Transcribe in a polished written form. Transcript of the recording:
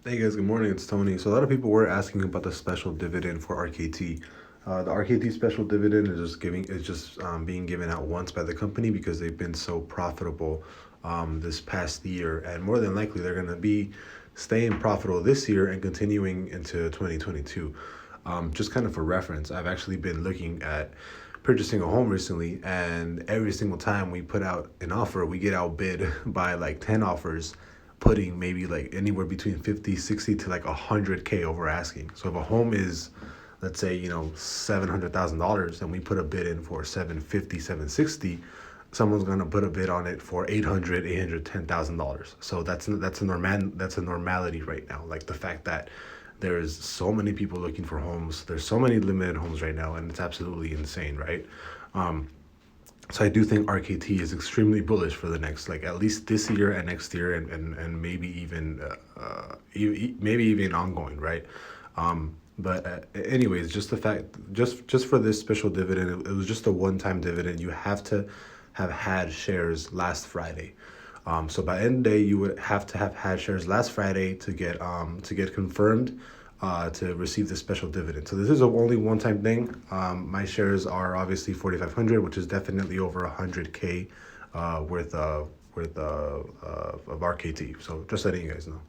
Hey guys, good morning. It's Tony. So a lot of people were asking about the special dividend for RKT. The RKT special dividend is just being given out once by the company because they've been so profitable this past year, and more than likely they're going to be staying profitable this year and continuing into 2022. Just kind of for reference, I've actually been looking at purchasing a home recently, and every single time we put out an offer, we get outbid by like 10 offers, putting maybe like anywhere between 50, 60 to like 100K over asking. So if a home is, let's say, $700,000, and we put a bid in for 750, 760, someone's gonna put a bid on it for 800, $810,000. So that's a normality right now. Like the fact that there's so many people looking for homes, there's so many limited homes right now, and it's absolutely insane, right? Um, so I do think RKT is extremely bullish for the next, like at least this year and next year, and maybe even maybe even ongoing, right? But anyways, just the fact, just for this special dividend, it was just a one-time dividend. You have to have had shares last Friday. So by end of day, you would have to have had shares last Friday to get confirmed to receive the special dividend. So this is a only one-time thing. My shares are obviously 4,500, which is definitely over 100K worth of RKT. So just letting you guys know.